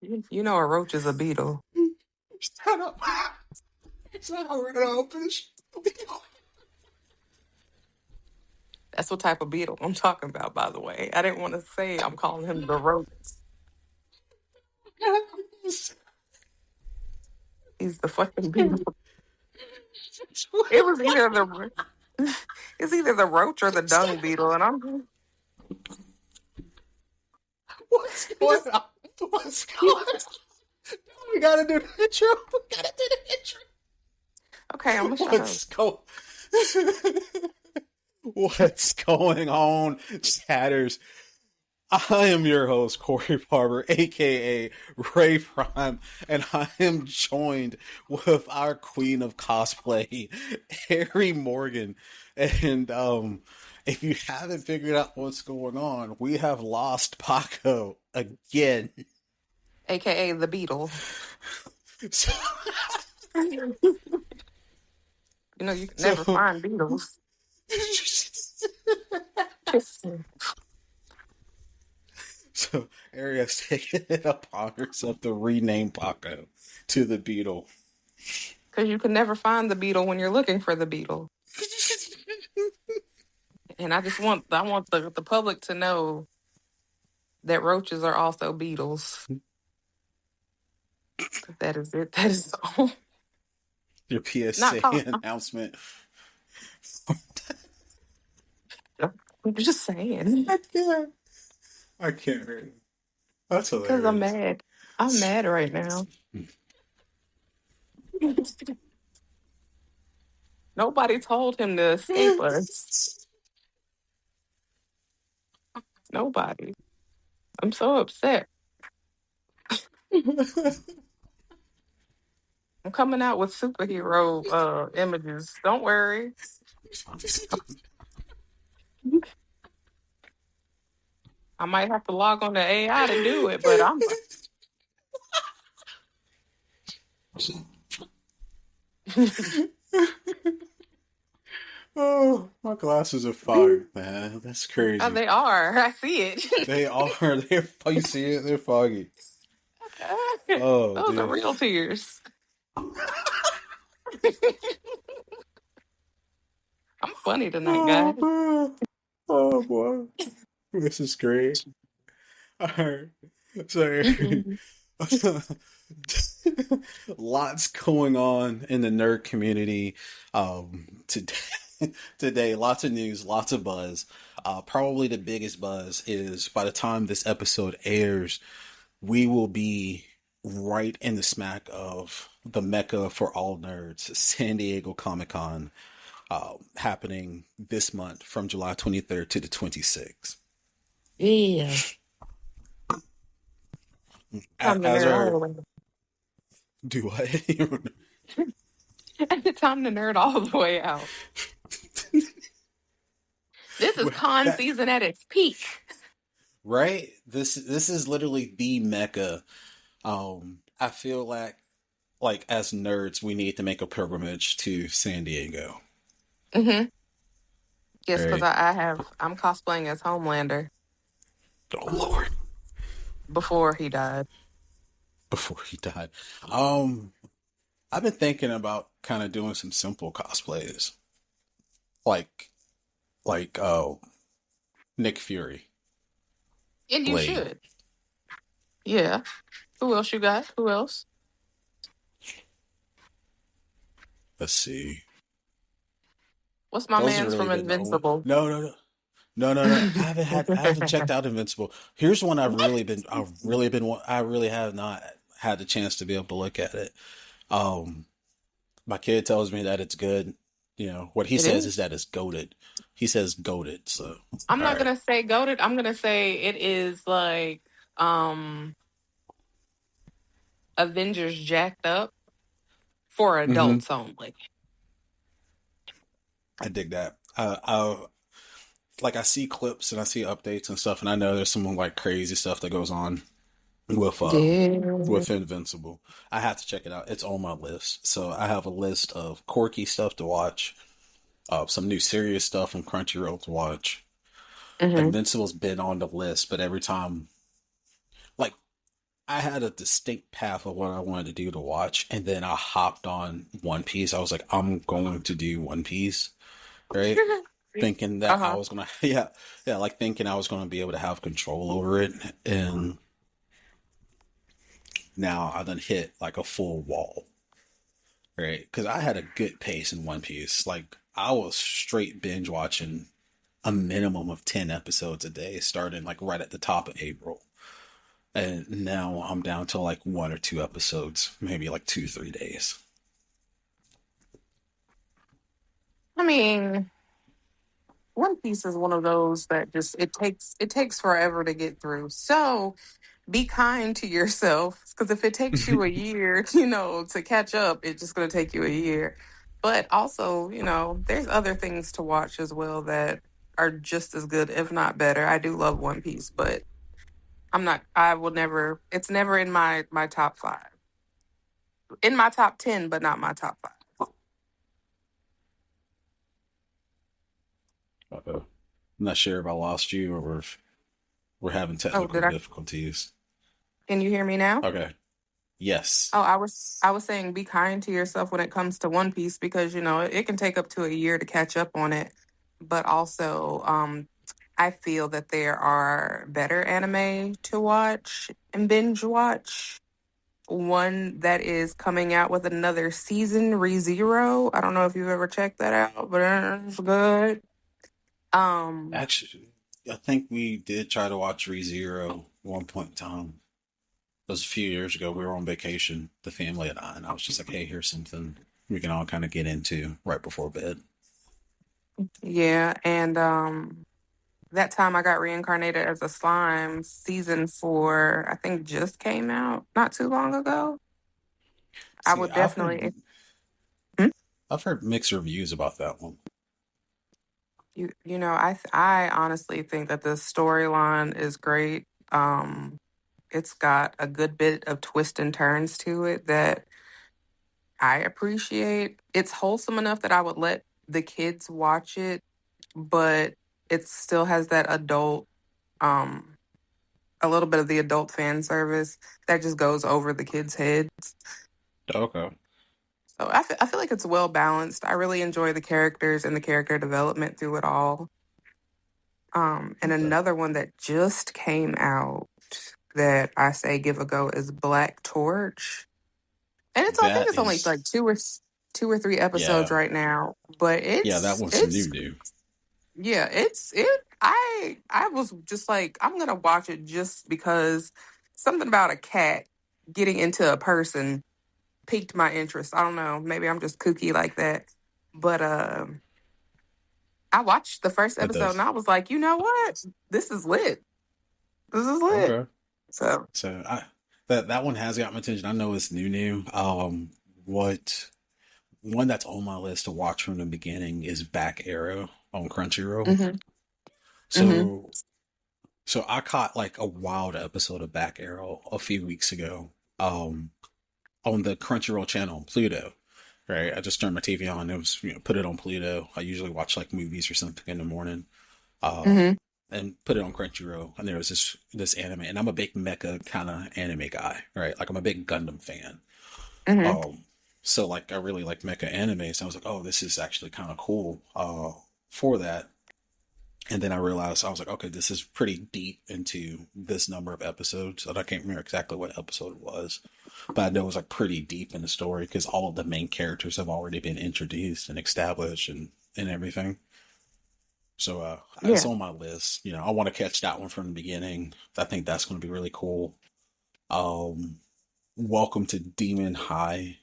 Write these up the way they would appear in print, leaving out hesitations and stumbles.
You know a roach is a beetle. Shut up. It's not how we're gonna open this. That's what type of beetle I'm talking about, by the way. I didn't want to say I'm calling him the roach. He's the fucking beetle. It was either the it's either the roach or the dung beetle, and I'm What's going on? What's going on? We gotta do the intro. okay. I'm gonna shut up. What's going on, chatters? I am your host, Corey Barber, aka Ray Prime, and I am joined with our queen of cosplay, Harry Morgan. And if you haven't figured out what's going on, we have lost Paco again. AKA the beetle. So, You know, you can never find beetles. So Ari has taken it upon herself to rename Paco to the beetle. Because you can never find the beetle when you're looking for the beetle. And I want the public to know that roaches are also beetles. That is it. That is all. Your PSA announcement. I'm just saying. I can't read it. That's hilarious. Because I'm mad. I'm mad right now. Nobody told him to escape us. Nobody. I'm so upset. I'm coming out with superhero images. Don't worry. I might have to log on to AI to do it, but I'm. Oh, my glasses are fire, man. That's crazy. Oh, they are. I see it. They are. You see it? They're foggy. Oh, those are real tears. I'm funny tonight, guys. Oh boy, this is great. All right, so lots going on in the nerd community today. Lots of news, lots of buzz. Probably the biggest buzz is by the time this episode airs, we will be right in the smack of the Mecca for all nerds, San Diego Comic-Con, happening this month from July 23rd to the 26th. Yeah. Do what? Time to nerd all the way out. This is con season at its peak. Right? This is literally the Mecca. I feel like as nerds, we need to make a pilgrimage to San Diego. Mm-hmm. Yes, because I'm cosplaying as Homelander. Oh Lord! Before he died. I've been thinking about kind of doing some simple cosplays, like Nick Fury. And you should. Yeah. Who else you got? Who else? Let's see. What's my man's from Invincible? No. I haven't checked out Invincible. Here's one I really have not had the chance to be able to look at it. My kid tells me that it's good. You know, what he says is that it's goated. He says goated, so I'm not gonna say goated. I'm gonna say it is like Avengers jacked up for adults only. I dig that. I see clips and I see updates and stuff, and I know there's some like crazy stuff that goes on with Invincible. I have to check it out. It's on my list. So I have a list of quirky stuff to watch, some new serious stuff from Crunchyroll to watch. Invincible's been on the list, but every time, I had a distinct path of what I wanted to do to watch, and then I hopped on One Piece. I was like, I'm going to do One Piece, right? Thinking that I Uh-huh. was gonna, yeah, like thinking I was gonna be able to have control over it, and now I done hit like a full wall, right? Because I had a good pace in One Piece. Like I was straight binge watching a minimum of 10 episodes a day, starting like right at the top of April. And now I'm down to like one or two episodes, maybe like 2, 3 days. I mean, One Piece is one of those that just it takes forever to get through. So be kind to yourself because if it takes you a year, to catch up, it's just going to take you a year. But also, there's other things to watch as well that are just as good, if not better. I do love One Piece, but I will never, it's never in my top five. In my top 10, but not my top five. I'm not sure if I lost you or if we're having Oh, technical did I? difficulties. Can you hear me now? Okay. Yes. Oh, I was saying be kind to yourself when it comes to One Piece because it can take up to a year to catch up on it. But also, I feel that there are better anime to watch and binge watch. One that is coming out with another season, ReZero. I don't know if you've ever checked that out, but it's good. Um, Actually, I think we did try to watch ReZero one point in time. It was a few years ago. We were on vacation, the family and I was just like, hey, here's something we can all kind of get into right before bed. yeah, and that time I got reincarnated as a slime. Season 4, I think, just came out not too long ago. I See, would definitely. I've heard mixed reviews about that one. I honestly think that the storyline is great. It's got a good bit of twists and turns to it that I appreciate. It's wholesome enough that I would let the kids watch it, but it still has that um, a little bit of the adult fan service that just goes over the kids' heads. Okay. So I feel like it's well balanced. I really enjoy the characters and the character development through it all. And Okay. another one that just came out that I say give a go is Black Torch. And I think That it's only like is, two or three episodes yeah. right now, but Yeah, that one's new. yeah, I was just like I'm gonna watch it just because something about a cat getting into a person piqued my interest. I don't know, maybe I'm just kooky like that, but I watched the first It episode and does. I was like, you know what, this is lit. This is lit. Okay. So So that one has got my attention. I know it's new. What one that's on my list to watch from the beginning is Back Arrow on Crunchyroll. hmm hmm So so I caught like a wild episode of Back Arrow a few weeks ago. On the Crunchyroll channel, Pluto. Right. I just turned my TV on. It was put it on Pluto. I usually watch like movies or something in the morning. hmm And put it on Crunchyroll. And there was this anime, and I'm a big mecha kind of anime guy, right? Like I'm a big Gundam fan. hmm Um, so like I really like mecha anime, so I was like, oh, this is actually kind of cool. For that, and then I realized I was like, okay, this is pretty deep into this number of episodes, and I can't remember exactly what episode it was, but I know it was like pretty deep in the story because all of the main characters have already been introduced and established and everything. So it's Yeah. on my list. I want to catch that one from the beginning. I think that's going to be really cool. Um, Welcome to Demon High,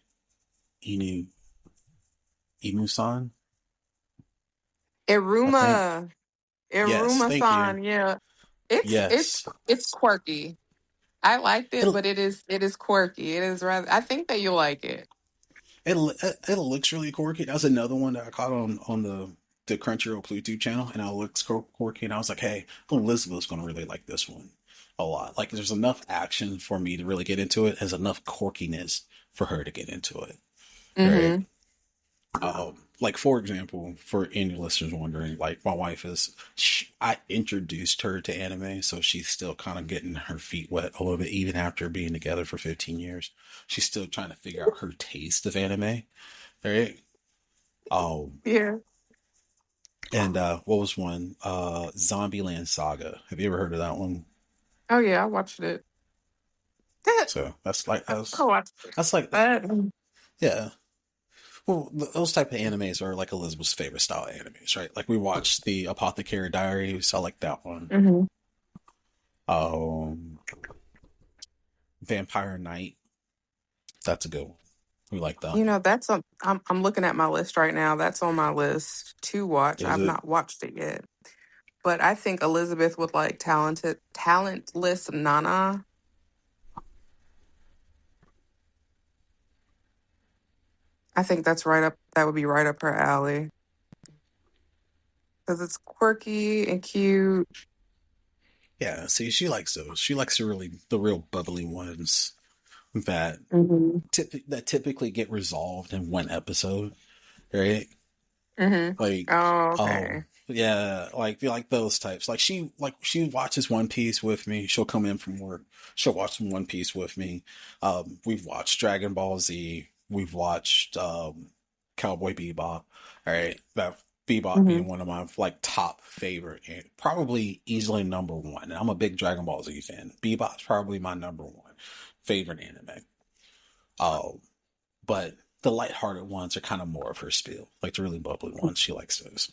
Inu Inusan. I think Iruma. yes. Thank you. Iruma-san, yeah. It's it's Yes. it's quirky. I liked it, It but it is quirky. It is rather I think that you'll like it. it looks really quirky. That's another one that I caught on the Crunchyroll Pluto channel, and it looks quirky. And I was like, hey, Elizabeth's going to really like this one a lot. Like, there's enough action for me to really get into it. There's enough quirkiness for her to get into it. Right. hmm like for example, for any listeners wondering, like my wife I introduced her to anime, so she's still kind of getting her feet wet a little bit, even after being together for 15 years. She's still trying to figure out her taste of anime, right? Um, Yeah. and what was one? Zombieland Saga. Have you ever heard of that one? Oh yeah, I watched it. That So that's like I watched that's like that. yeah. Well, those type of animes are like Elizabeth's favorite style animes, right? Like we watched the Apothecary Diaries. I like that one. Hmm. Um, Vampire Knight. That's a good one. We like that one. That's on. I'm looking at my list right now. That's on my list to watch. Is I've it? not watched it yet, but I think Elizabeth would like talentless Nana. I think that's right up. That would be right up her alley because it's quirky and cute. Yeah. See, she likes those. She likes the real bubbly ones that Hmm. that typically get resolved in one episode, right? Hmm. Like, Oh, okay. yeah, like those types. She watches One Piece with me. She'll come in from work. She'll watch some One Piece with me. We've watched Dragon Ball Z. We've watched Cowboy Bebop. All right, that Bebop Hmm. being one of my like top favorite and probably easily number one. And I'm a big Dragon Ball Z fan. Bebop's probably my number one favorite anime. Um, but the lighthearted ones are kind of more of her spiel. Like the really bubbly ones, she likes those.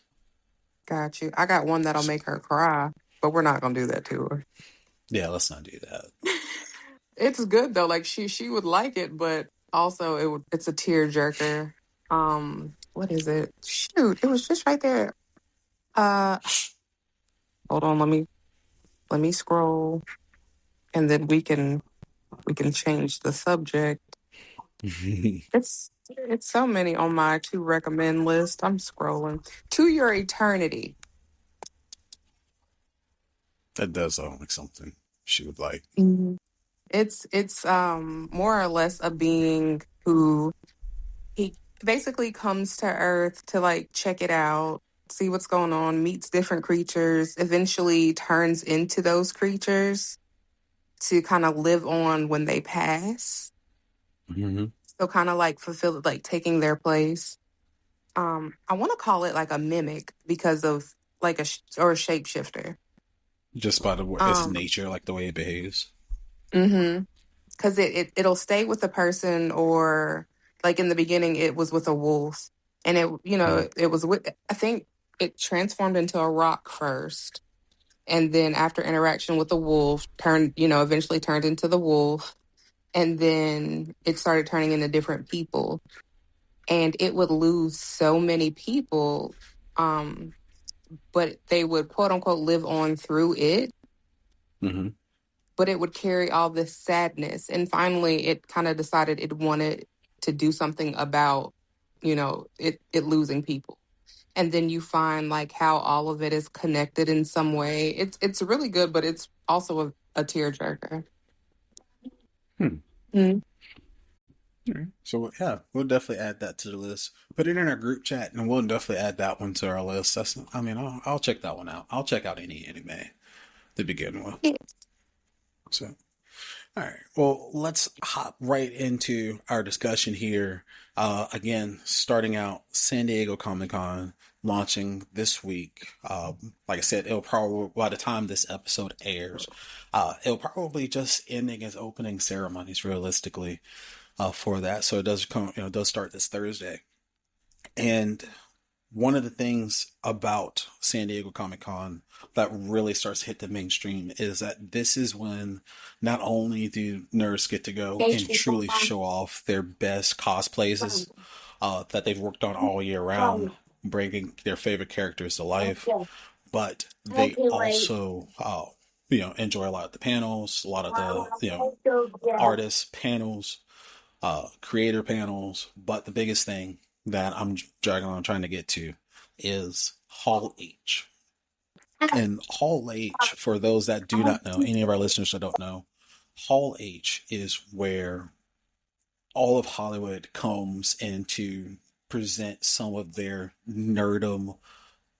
Got you. I got one that'll So, make her cry, but we're not gonna do that to her. yeah, let's not do that. It's good though. Like she would like it, but also it's a tear jerker. What is it? Shoot, it was just right there. Uh Hold on, let me scroll and then we can change the subject. It's so many on my to recommend list. I'm scrolling. To Your Eternity. That does sound like something she would like. Mhm. It's more or less a being who he basically comes to Earth to like check it out, see what's going on, meets different creatures, eventually turns into those creatures to kind of live on when they pass. Mm-hmm. So kind of like fulfill like taking their place. I want to call it like a mimic because of like or a shapeshifter. Just by its Um, nature, like the way it behaves. mm-hmm. Because it'll stay with the person, or like in the beginning it was with a wolf, and Mm-hmm. it was with, I think it transformed into a rock first, and then after interaction with the wolf turned eventually turned into the wolf, and then it started turning into different people, and it would lose so many people, um but they would quote unquote live on through it, Mm-hmm. but it would carry all this sadness. And finally, it kind of decided it wanted to do something about, it losing people. And then you find like how all of it is connected in some way. It's really good, but it's also a tearjerker. Hmm. Mm. All right. So yeah, we'll definitely add that to the list. Put it in our group chat, and we'll definitely add that one to our list. I mean, I'll check that one out. I'll check out any anime to begin with. Yeah. So all right. Well, let's hop right into our discussion here. Again, starting out San Diego Comic Con launching this week. Like I said, it'll probably, by the time this episode airs, it'll probably just ending its opening ceremonies realistically for that. So it does come, it does start this Thursday. And one of the things about San Diego Comic Con that really starts to hit the mainstream is that this is when not only do nerds get to go and truly show off their best cosplays that they've worked on all year round, bringing their favorite characters to life, but they also, enjoy a lot of the panels, a lot of the, artist panels, creator panels. But the biggest thing that I'm dragging on trying to get to is Hall H. And Hall H, for those that do not know, any of our listeners that don't know, Hall H is where all of Hollywood comes into present some of their nerdum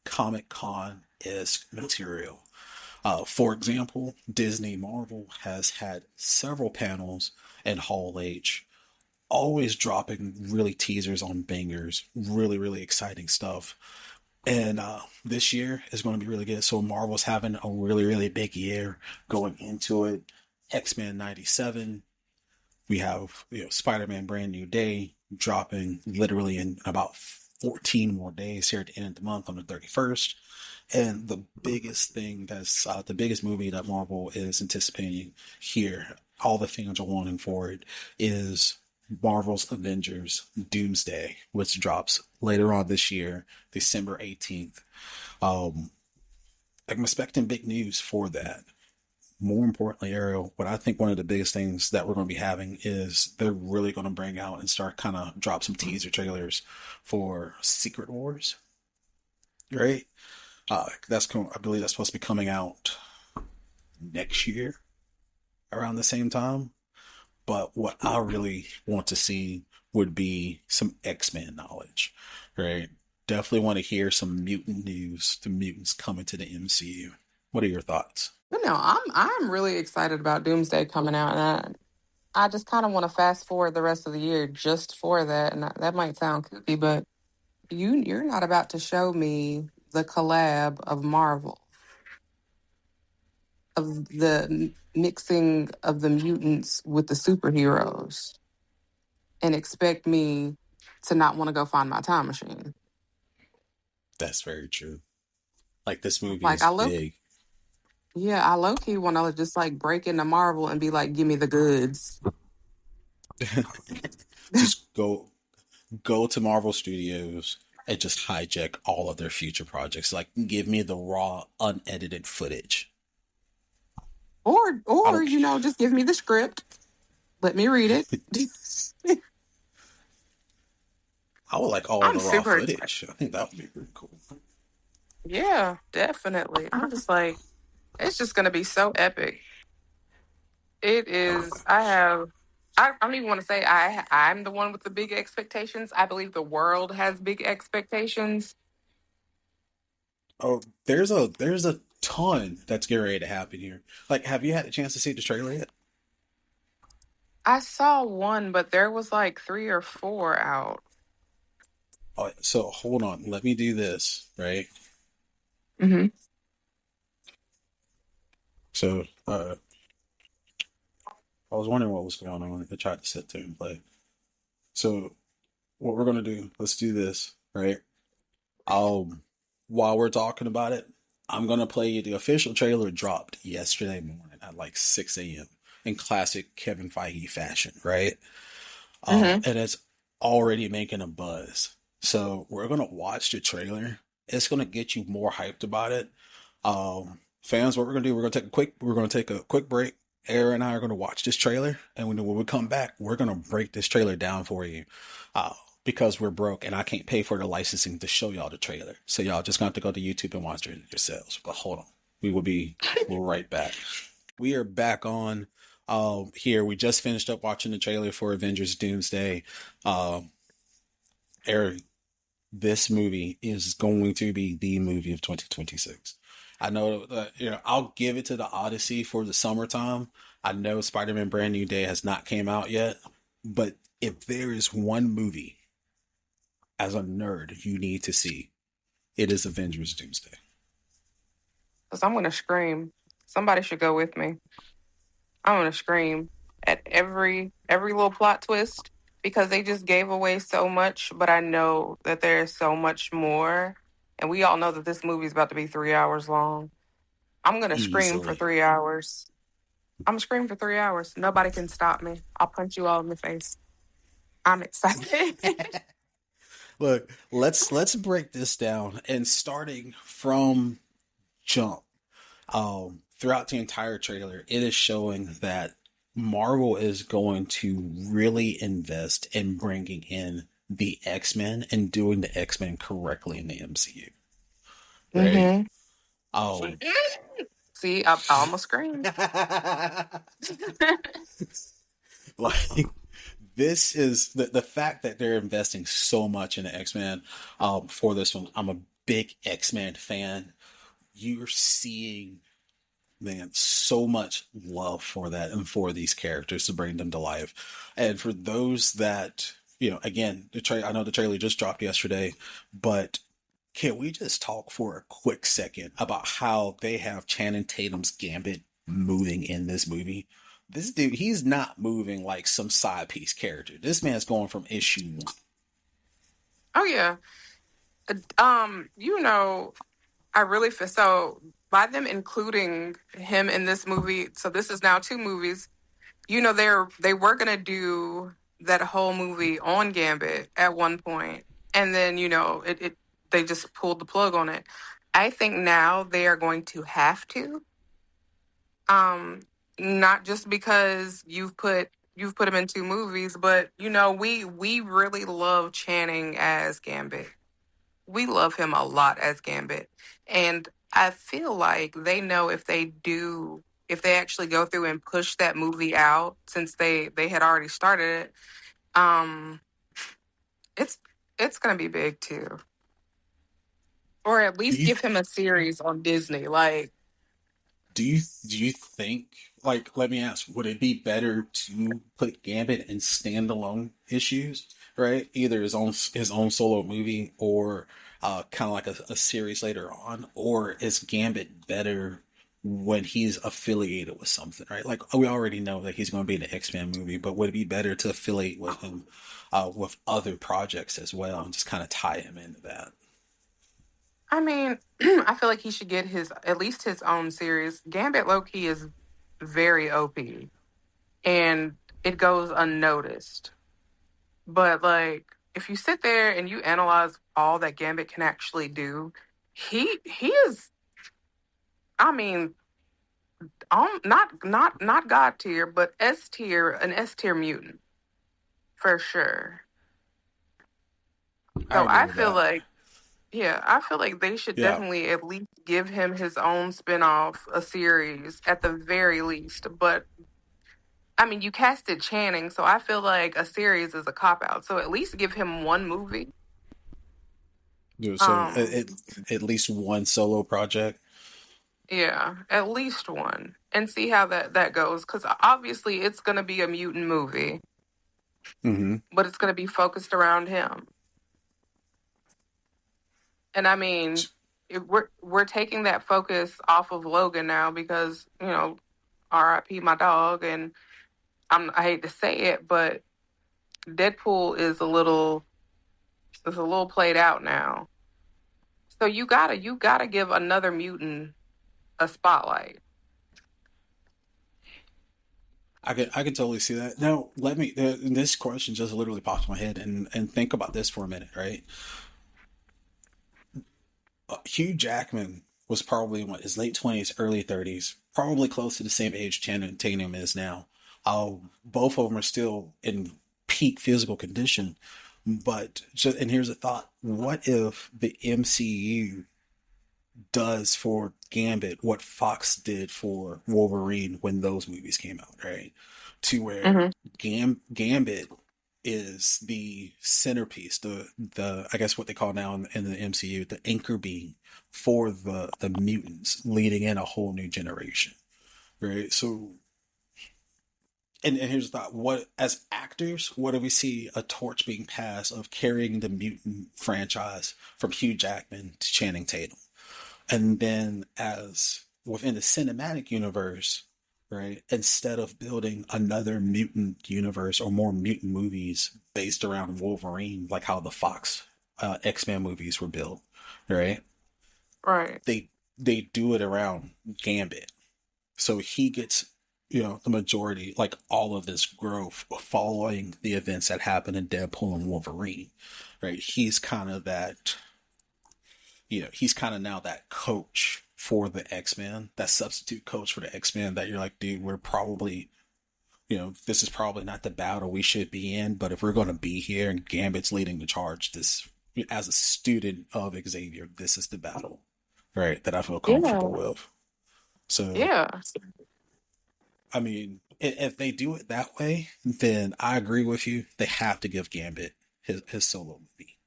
Comic Con esque material. For example, Disney Marvel has had several panels in Hall H, always dropping really teasers on bangers, really, really exciting stuff. And this year is going to be really good. So Marvel's having a really, really big year going into it. X-Men 97. We have Spider-Man Brand New Day dropping literally in about 14 more days here at the end of the month on the 31st. And the biggest thing that's the biggest movie that Marvel is anticipating here, all the fans are wanting for it, is Marvel's Avengers Doomsday, which drops later on this year, December 18th. I'm expecting big news for that. More importantly, Ariel, what I think one of the biggest things that we're going to be having is they're really going to bring out and start kind of drop some teaser trailers for Secret Wars, right? I believe that's supposed to be coming out next year around the same time. But what I really want to see would be some X-Men knowledge, right? Definitely want to hear some mutant news, the mutants coming to the MCU. What are your thoughts? But no, I'm really excited about Doomsday coming out, and I just kind of want to fast forward the rest of the year just for that. And that might sound kooky, but you're not about to show me the collab of Marvel, of the mixing of the mutants with the superheroes, and expect me to not want to go find my time machine. That's very true. Like, this movie Like is I look, big. yeah, I low key want to just like break into Marvel and be like, give me the goods. Just go to Marvel Studios and just hijack all of their future projects. Like, give me the raw, unedited footage. Or I or don't. you know, just give me the script. Let me read it. I would like all of I'm the raw super excited. footage. I think that would be pretty cool. Yeah, definitely. I'm just like, it's just gonna be so epic. It is. I don't even want to say I'm the one with the big expectations. I believe the world has big expectations. Oh, there's a ton that's getting ready to happen here. Like, have you had a chance to see the trailer yet? I saw one, but there was like 3 or 4 out. Oh, so hold on. Let me do this, right? Hmm. So, I was wondering what was going on. I tried to sit there and play. So, what we're gonna do? Let's do this, right? Um, while we're talking about it, I'm gonna play you the official trailer dropped yesterday morning at like 6 a.m. in classic Kevin Feige fashion, right? Hmm. And it's already making a buzz. So we're gonna watch the trailer. It's gonna get you more hyped about it. Fans, what we're gonna do? We're gonna take a quick break. Era and I are gonna watch this trailer, and when we come back, we're gonna break this trailer down for you. Because we're broke and I can't pay for the licensing to show y'all the trailer. So y'all just gonna have to go to YouTube and watch it yourselves. But hold on. We're right back. We are back on here. We just finished up watching the trailer for Avengers Doomsday. Eric, this movie is going to be the movie of 2026. I know that, I'll give it to the Odyssey for the summertime. I know Spider-Man Brand New Day has not came out yet, but if there is one movie as a nerd you need to see, it is Avengers Doomsday. Because I'm gonna scream. Somebody should go with me. I'm gonna scream at every little plot twist because they just gave away so much, but I know that there's so much more. And we all know that this movie's about to be 3 hours long. I'm gonna scream for Easily. 3 hours. I'm gonna scream for 3 hours. Nobody can stop me. I'll punch you all in the face. I'm excited. Look, let's break this down, and starting from jump. Throughout the entire trailer, it is showing that Marvel is going to really invest in bringing in the X-Men and doing the X-Men correctly in the MCU. Right? Hmm. Um, See, I almost screamed. like this is the fact that they're investing so much in the X-Men for this one. I'm a big X-Men fan. You're seeing, man, so much love for that and for these characters to bring them to life. And for those that, again, I know the trailer just dropped yesterday, but can we just talk for a quick second about how they have Channing Tatum's Gambit moving in this movie? This dude, he's not moving like some side piece character. This man's going from issue one. Oh yeah. You know, I really feel so by them including him in this movie. So this is now two movies. You know, they were gonna do that whole movie on Gambit at one point, and then it they just pulled the plug on it. I think now they are going to have to, um, not just because you've put him in two movies, but we really love Channing as Gambit. We love him a lot as Gambit. And I feel like they know if they actually go through and push that movie out, since they had already started it, um, it's it's gonna be big too. Or at Do least you give him a series on Disney. Like, do you think, like, let me ask, would it be better to put Gambit in standalone issues, right? Either his own solo movie or kind of like a series later on, or is Gambit better when he's affiliated with something, right? Like we already know that he's going to be in the X-Men movie, but would it be better to affiliate with him with other projects as well and just kind of tie him into that? I mean, I feel like he should get his at least his own series. Gambit Loki is very OP, and it goes unnoticed. But like, if you sit there and you analyze all that Gambit can actually do, he is. I mean, not God tier, but S tier, an S tier mutant for sure. I So agree I with feel that. like, yeah, I feel like they should Yeah. definitely at least give him his own spinoff, a series at the very least. But I mean, you casted Channing, so I feel like a series is a cop out. So at least give him one movie. Yeah, so Um, at least one solo project. yeah, at least one, and see how that goes. Because obviously, it's gonna be a mutant movie, Mm-hmm. but it's gonna be focused around him. And I mean, we're taking that focus off of Logan now because R.I.P. my dog, and I hate to say it, but Deadpool is a little played out now. So you gotta give another mutant a spotlight. I can totally see that. Now, this question just literally popped in my head, and think about this for a minute, right? Hugh Jackman was probably in what, his late 20s, early 30s, probably close to the same age Channing Tatum is now. Both of them are still in peak physical condition, but just, and here's a thought: what if the MCU does for Gambit what Fox did for Wolverine when those movies came out, right? To where Hmm. Gambit is the centerpiece, the I guess what they call now in the MCU, the anchor being for the mutants, leading in a whole new generation, right? So, and here's the thought: what, as actors, what do we see a torch being passed of carrying the mutant franchise from Hugh Jackman to Channing Tatum? And then, as within the cinematic universe, right, instead of building another mutant universe or more mutant movies based around Wolverine, like how the Fox X-Men movies were built, right, Right. they do it around Gambit. So he gets, the majority, like all of this growth following the events that happen in Deadpool and Wolverine, right? He's kind of now that coach for the X-Men, that substitute coach for the X-Men that you're like, dude, we're probably, this is probably not the battle we should be in, but if we're going to be here and Gambit's leading the charge, this, as a student of Xavier, this is the battle, right, that I feel Yeah. comfortable with. So, Yeah. I mean, if they do it that way, then I agree with you. They have to give Gambit his solo movie,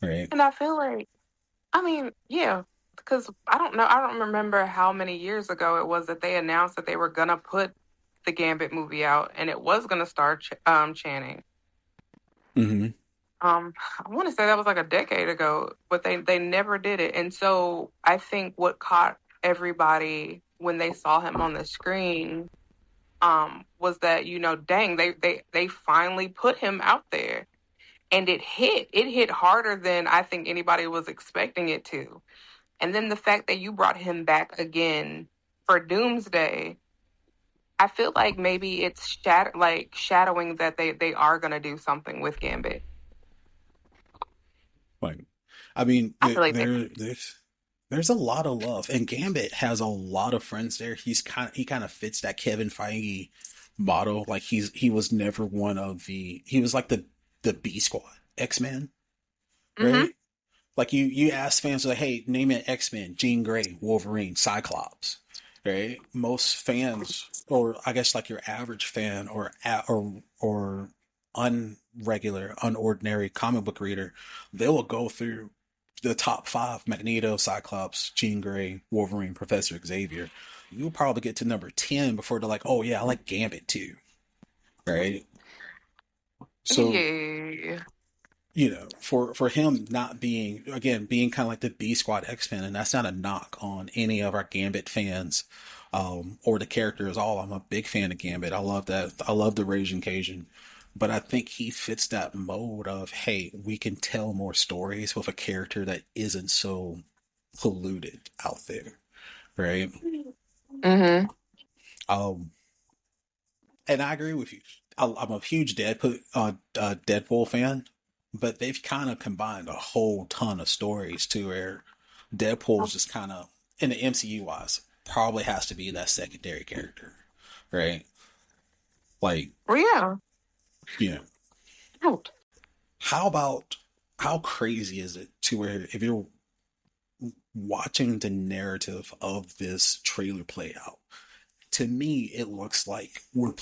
right? And I feel like, I mean, yeah, because I don't know, I don't remember how many years ago it was that they announced that they were gonna put the Gambit movie out, and it was gonna star Channing. Mm-hmm. I want to say that was like a decade ago, but they never did it. And so I think what caught everybody when they saw him on the screen, was that, dang, they finally put him out there, and it hit harder than I think anybody was expecting it to. And then the fact that you brought him back again for Doomsday, I feel like maybe it's shadowing that they are gonna do something with Gambit. Like, I mean, I feel like they. there's a lot of love, and Gambit has a lot of friends there. He kind of fits that Kevin Feige model. Like he was never one of he was like the B Squad X-Men, Mm-hmm. right? Like you ask fans like, hey, name an X-Men: Jean Grey, Wolverine, Cyclops, right? Most fans, or I guess like your average fan, or unregular, unordinary comic book reader, they will go through the top five: Magneto, Cyclops, Jean Grey, Wolverine, Professor Xavier. You'll probably get to number 10 before they're like, oh yeah, I like Gambit too, right? So Yeah. for him not being, again, being kind of like the B Squad X-Men, and that's not a knock on any of our Gambit fans, or the character at all. I'm a big fan of Gambit. I love that. I love the Raging Cajun, but I think he fits that mode of, hey, we can tell more stories with a character that isn't so polluted out there, right? Mm-hmm. Um, and I agree with you. I'm a huge Deadpool fan, but they've kind of combined a whole ton of stories to where Deadpool's just kind of, in the MCU wise, probably has to be that secondary character, right? Like, Well, yeah. you know, Out. how about how crazy is it to where if you're watching the narrative of this trailer play out, to me, it looks like we're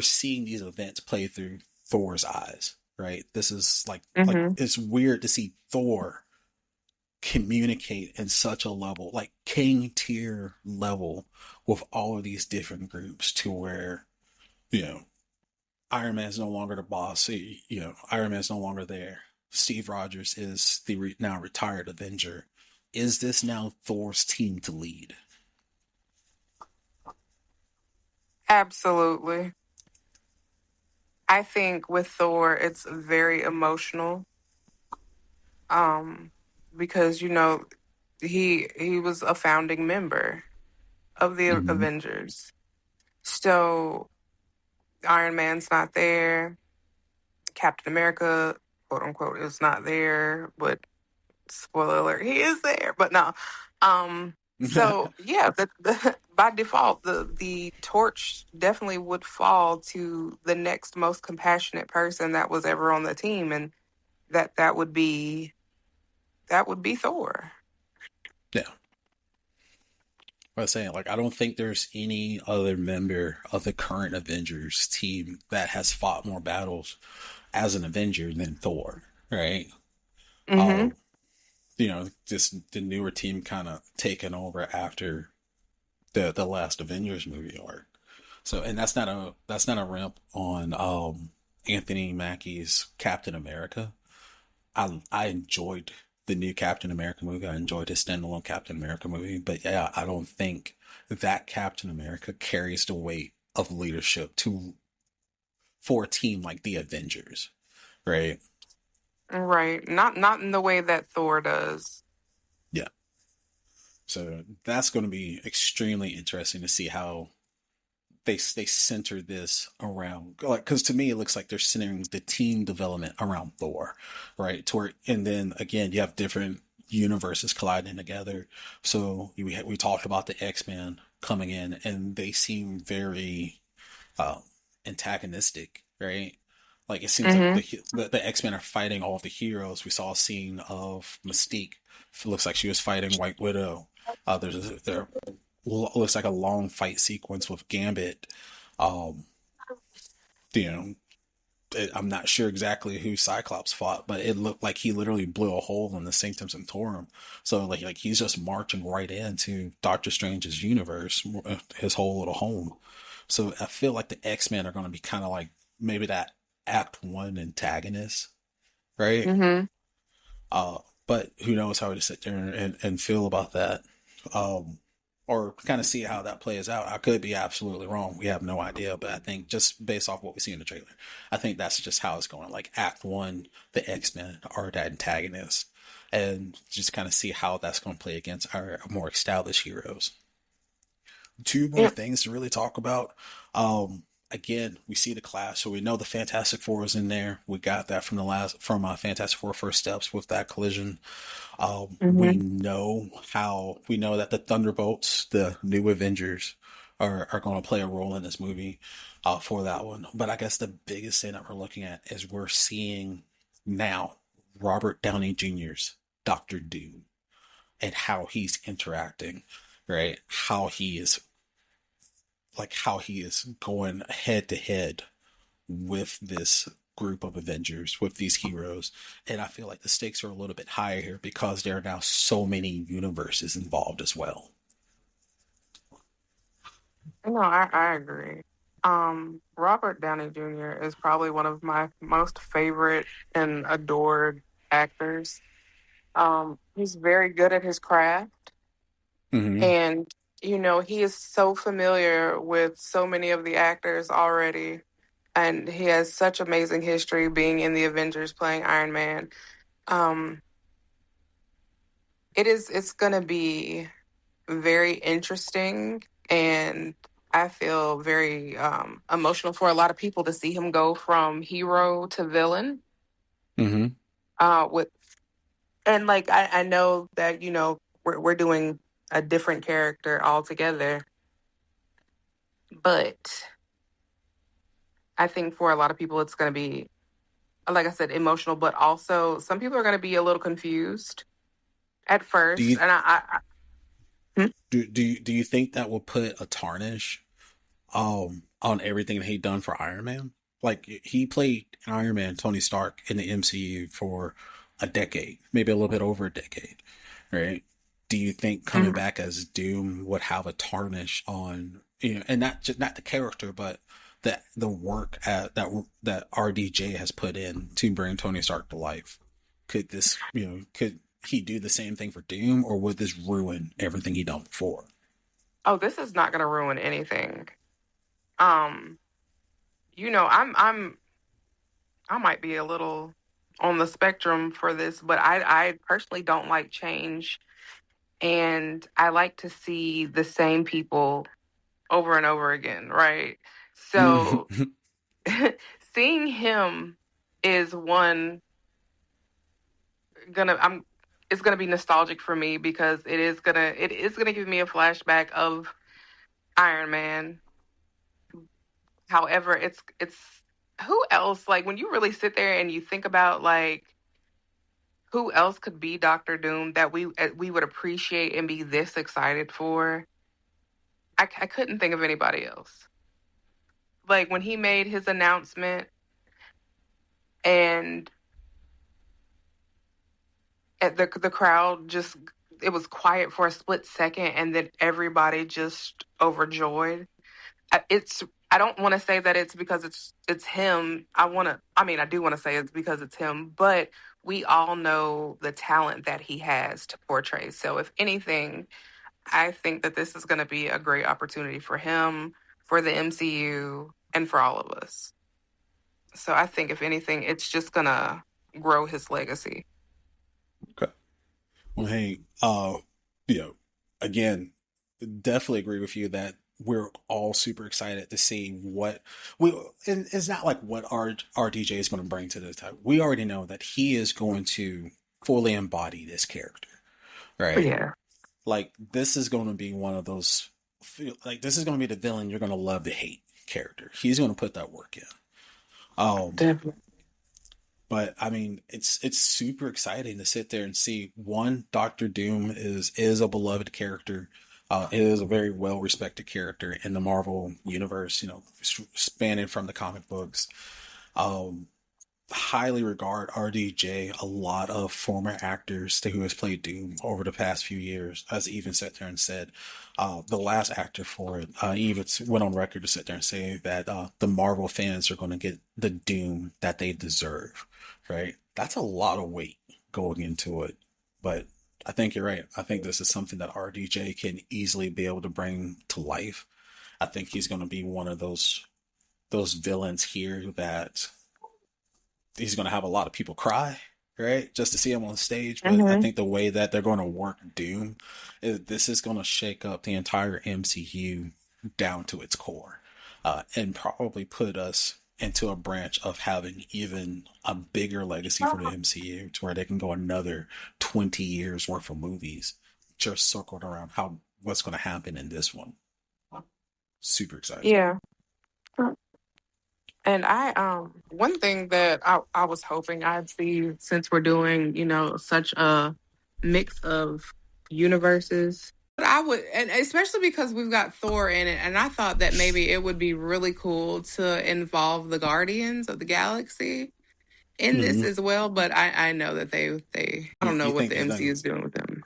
seeing these events play through Thor's eyes, right? This is like Mm-hmm. it's weird to see Thor communicate in such a level, like king tier level, with all of these different groups, to where, you know, Iron Man's no longer the boss. Iron Man's no longer there. Steve Rogers is the now retired Avenger. Is this now Thor's team to lead? Absolutely. I think with Thor, it's very emotional. Um, because he was a founding member of the Mm-hmm. Avengers. So Iron Man's not there. Captain America, quote unquote, is not there. But spoiler alert, he is there. But no. So yeah, by default, the torch definitely would fall to the next most compassionate person that was ever on the team, and that would be Thor. Yeah. I was saying, like, I don't think there's any other member of the current Avengers team that has fought more battles as an Avenger than Thor, right? Mm-hmm. Um, just the newer team kind of taken over after the last Avengers movie arc. So, and that's not a ramp on Anthony Mackie's Captain America. I enjoyed the new Captain America movie. I enjoyed his standalone Captain America movie, but yeah, I don't think that Captain America carries the weight of leadership to for a team like the Avengers, right? Right. Not in the way that Thor does. Yeah. So that's going to be extremely interesting to see how they center this around, like, because to me it looks like they're centering the team development around Thor, right? To where, and then again you have different universes colliding together. So we talked about the X-Men coming in, and they seem very uh, antagonistic, right? Like it seems like Mm-hmm. the X-Men are fighting all of the heroes. We saw a scene of Mystique. It looks like she was fighting White Widow. There looks like a long fight sequence with Gambit. Um, you know, I'm not sure exactly who Cyclops fought, but it looked like he literally blew a hole in the Sanctum Sanctorum. So like he's just marching right into Doctor Strange's universe, his whole little home. So I feel like the X-Men are going to be kind of like maybe that Act One antagonist, right? Mm-hmm. Uh, but who knows how to sit there and feel about that. Um, or kind of see how that plays out. I could be absolutely wrong. We have no idea, but I think just based off what we see in the trailer, I think that's just how it's going. Like Act One, the X-Men are the antagonists, and just kind of see how that's going to play against our more established heroes. Two more Yeah. things to really talk about. Again, we see the clash, so we know the Fantastic Four is in there. We got that from Fantastic Four First Steps with that collision. Mm-hmm. We know that the Thunderbolts, the new Avengers, are going to play a role in this movie for that one. But I guess the biggest thing that we're looking at is we're seeing now Robert Downey Jr.'s Doctor Doom and how he's interacting, right? How he is going head to head with this group of Avengers, with these heroes. And I feel like the stakes are a little bit higher here because there are now so many universes involved as well. No, I agree. Robert Downey Jr. is probably one of my most favorite and adored actors. He's very good at his craft, Mm-hmm. and he is so familiar with so many of the actors already, and he has such amazing history being in the Avengers, playing Iron Man. Um, it's gonna be very interesting, and I feel very emotional for a lot of people to see him go from hero to villain. Mm-hmm. With and like I know that we're doing a different character altogether, but I think for a lot of people it's going to be, like I said, emotional, but also some people are going to be a little confused at Do first, you and Hmm? do you think that will put a tarnish on everything that he done for Iron Man? Like he played Iron Man, Tony Stark in the MCU for a decade, maybe a little bit over a decade, right? Do you think coming Mhm. back as Doom would have a tarnish on, and not just not the character, but the work that RDJ has put in to bring Tony Stark to life? Could he do the same thing for Doom, or would this ruin everything he done before? Oh, this is not going to ruin anything. Um, I might be a little on the spectrum for this, but I personally don't like change, and I like to see the same people over and over again, right? So seeing him is one gonna I'm it's gonna be nostalgic for me because it is gonna give me a flashback of Iron Man. However, it's who else, like when you really sit there and you think about like who else could be Doctor Doom that we would appreciate and be this excited for. I couldn't think of anybody else. Like when he made his announcement and at the crowd just, it was quiet for a split second and then everybody just overjoyed. It's I don't want to say that it's because it's him. I do want to say it's because it's him, but we all know the talent that he has to portray. So if anything, I think that this is going to be a great opportunity for him, for the MCU, and for all of us. So I think if anything, it's just going to grow his legacy. Okay. Well, hey, you know, again, definitely agree with you that we're all super excited to see what we. And it's not like what our RDJ is going to bring to the time. We already know that he is going to fully embody this character, right? Yeah, Like this is going to be one of those. Like this is going to be the villain you're going to love to hate character. He's going to put that work in. Um, definitely. But I mean, it's super exciting to sit there and see one Doctor Doom is a beloved character. It is a very well respected character in the Marvel universe, spanning from the comic books. Um, Highly regard RDJ. A lot of former actors who has played Doom over the past few years has even sat there and said, the last actor for it, even went on record to sit there and say that the Marvel fans are going to get the Doom that they deserve, right? That's a lot of weight going into it. But I think you're right. I think this is something that RDJ can easily be able to bring to life. I think he's going to be one of those villains here that he's going to have a lot of people cry, right? Just to see him on stage. But I Hmm. think the way that they're going to work Doom is this is going to shake up the entire MCU down to its core, and probably put us into a branch of having even a bigger legacy for the MCU to where they can go another 20 years worth of movies just circled around how what's going to happen in this one. Super excited. Yeah. And one thing that I was hoping I'd see, since we're doing, such a mix of universes. But I would, and especially because we've got Thor in it, and I thought that maybe it would be really cool to involve the Guardians of the Galaxy in this Mm-hmm. as well. But I know that I don't know You what think the MCU is doing with them.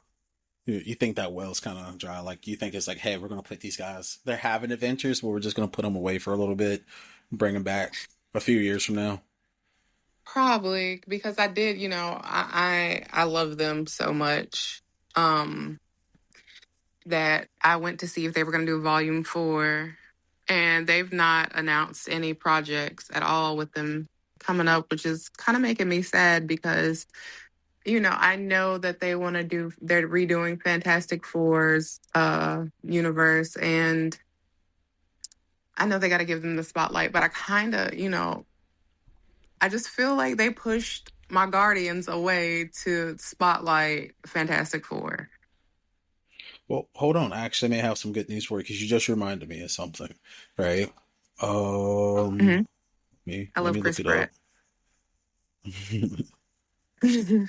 you think that well's kind of dry? Like you think it's like, hey, we're gonna put these guys. They're having adventures, but we're just gonna put them away for a little bit, bring them back a few years from now. Probably because I did, I love them so much. Um, that I went to see if they were going to do volume 4, and they've not announced any projects at all with them coming up, which is kind of making me sad because, I know that they're redoing Fantastic Four's universe, and I know they got to give them the spotlight, but I kind of, I just feel like they pushed my Guardians away to spotlight Fantastic Four. Well, hold on. I actually may have some good news for you because you just reminded me of something, right? Hmm. Me. I Let love me look Chris it up. Pratt. I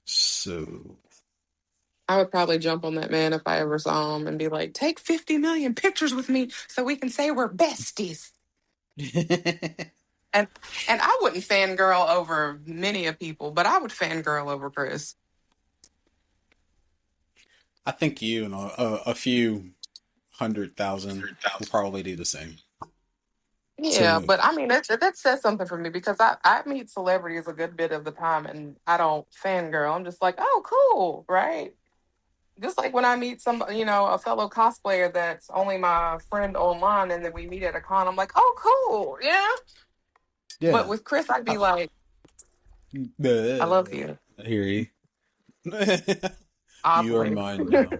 So, would probably jump on that man if I ever saw him and be like, take 50 million pictures with me so we can say we're besties. And and I wouldn't fangirl over many of people, but I would fangirl over Chris. I think you and a few 100,000 will probably do the same. Yeah, So, but I mean that says something for me because I meet celebrities a good bit of the time and I don't fangirl. I'm just like, oh cool, right? Just like when I meet a fellow cosplayer that's only my friend online and then we meet at a con, I'm like, oh cool, yeah. But yeah. with Chris, I'd be I, like, I love I you. hear you. You are Oddly. mine now.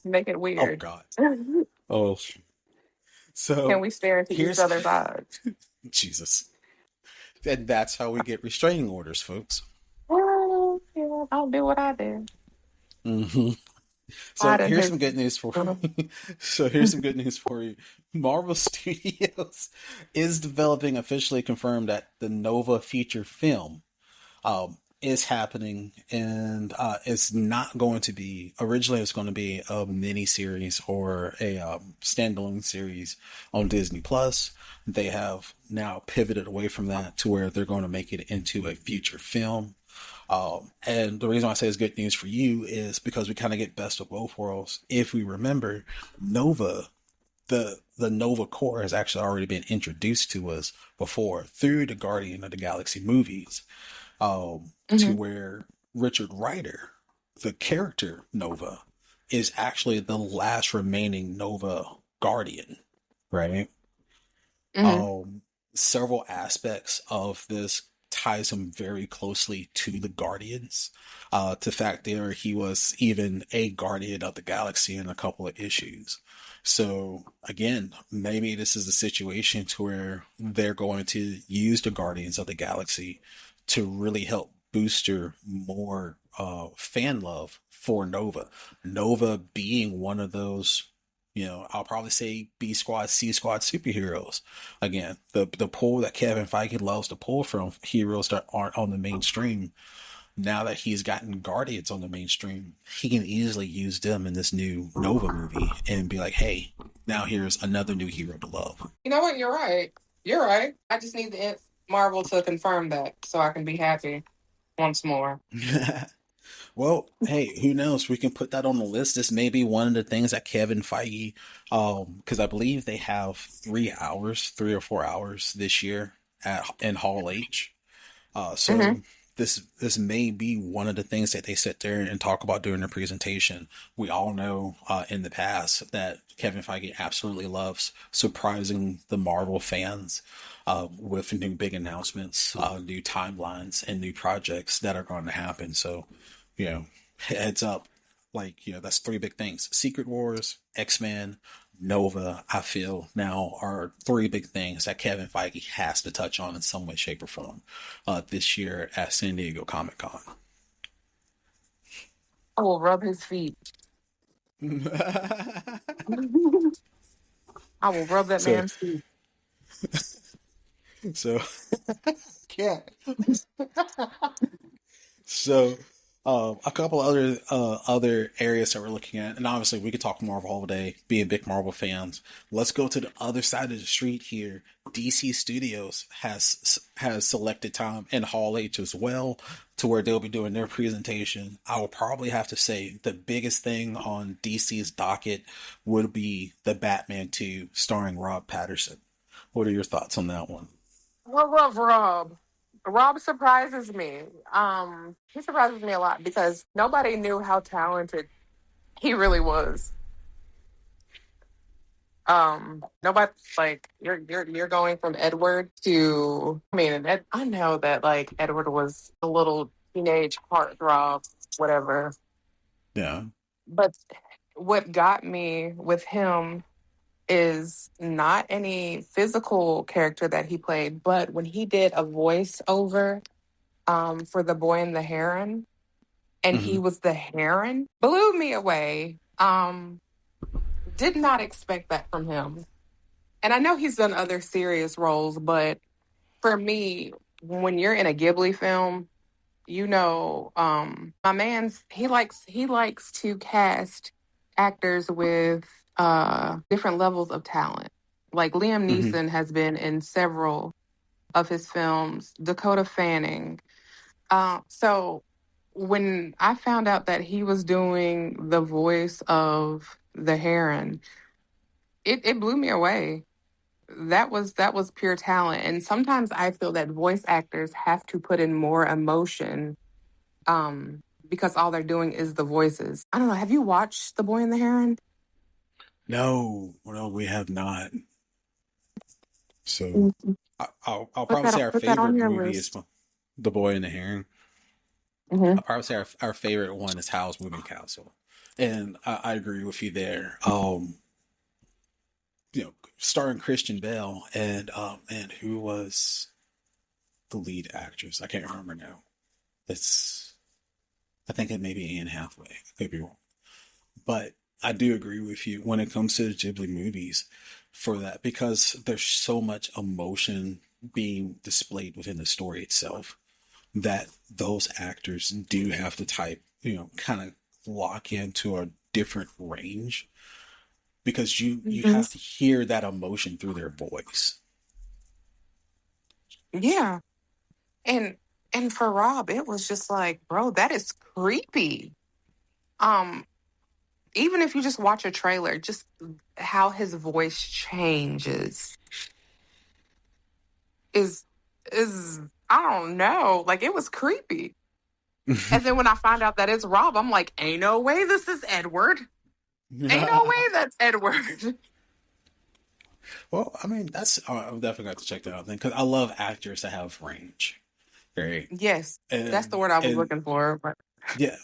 Make it Oh weird. God. Can Oh, so we stare into each here's other's eyes? Jesus. And that's how we get restraining orders, folks. Well, yeah, I'll do what I did. hmm So Biden here's has some good news for you. So here's some good news for you. Marvel Studios is developing, officially confirmed that the Nova feature film is happening, and it's not going to be originally. It's going to be a mini series or a standalone series on Disney Plus. They have now pivoted away from that to where they're going to make it into a feature film. And the reason why I say it's good news for you is because we kind of get best of both worlds. If we remember, Nova, the Nova core has actually already been introduced to us before through the Guardian of the Galaxy movies, to Hmm. where Richard Rider, the character Nova, is actually the last remaining Nova Guardian, right? Hmm. Um, Several aspects of this ties him very closely to the Guardians. To fact there, he was even a Guardian of the Galaxy in a couple of issues. So again, maybe this is a situation to where they're going to use the Guardians of the Galaxy to really help booster more fan love for Nova. Nova being one of those, I'll probably say B Squad, C Squad superheroes. Again, the pull that Kevin Feige loves to pull from heroes that aren't on the mainstream. now that he's gotten Guardians on the mainstream, he can easily use them in this new Nova movie and be like, hey, now here's another new hero to love. You know what? You're right. You're right. I just need the Marvel to confirm that so I can be happy once more. Well, hey, who knows? We can put that on the list. This may be one of the things that Kevin Feige, because I believe they have 3 hours, 3 or 4 hours this year in Hall H. So Mm-hmm. this may be one of the things that they sit there and talk about during their presentation. We all know in the past that Kevin Feige absolutely loves surprising the Marvel fans with new big announcements, new timelines, and new projects that are going to happen. So, heads up. Like, that's three big things. Secret Wars, X-Men, Nova, I feel now are three big things that Kevin Feige has to touch on in some way, shape, or form this year at San Diego Comic-Con. I will rub his feet. I will rub that so, man's feet. so, yeah. So, a couple other areas that we're looking at, and obviously we could talk Marvel all day, being big Marvel fans. Let's go to the other side of the street here. DC Studios has selected time in Hall H as well, to where they'll be doing their presentation. I will probably have to say the biggest thing on DC's docket would be the Batman 2 starring Rob Patterson. What are your thoughts on that one? I love Rob. Rob surprises me. He surprises me a lot because nobody knew how talented he really was. Nobody like you're going from Edward to I mean, I know that like Edward was a little teenage heartthrob, whatever. Yeah. But what got me with him is not any physical character that he played, but when he did a voiceover for The Boy and the Heron, and he Mm-hmm. was the Heron, blew me away. Did not expect that from him. And I know he's done other serious roles, but for me, when you're in a Ghibli film, my man's he likes to cast actors with different levels of talent. Like Liam Mm-hmm. Neeson has been in several of his films, Dakota Fanning. So when I found out that he was doing the voice of the Heron, it blew me away. That was pure talent. And sometimes I feel that voice actors have to put in more emotion because all they're doing is the voices. I don't know. Have you watched The Boy and the Heron? No, we have not. So Mhm. I'll Put probably that say our put that on favorite your movie is list. The Boy and the Heron. Hmm. I'll probably say our favorite one is Howl's Moving Castle, and I agree with you there. Starring Christian Bale and who was the lead actress? I can't remember now. It's I think it may be Anne Hathaway. I could be wrong, but I do agree with you when it comes to the Ghibli movies for that because there's so much emotion being displayed within the story itself that those actors do have to kind of lock into a different range because you Hmm. have to hear that emotion through their voice. Yeah. And and for Rob, it was just like, bro, that is creepy. Um, Even if you just watch a trailer, just how his voice changes is is I don't know. Like it was creepy. And then when I find out that it's Rob, I'm like, ain't no way this is Edward. Ain't no way that's Edward. Well, I mean, I'm definitely going to check that out then because I love actors that have range, right? Yes, that's the And word I was and looking for. But yeah,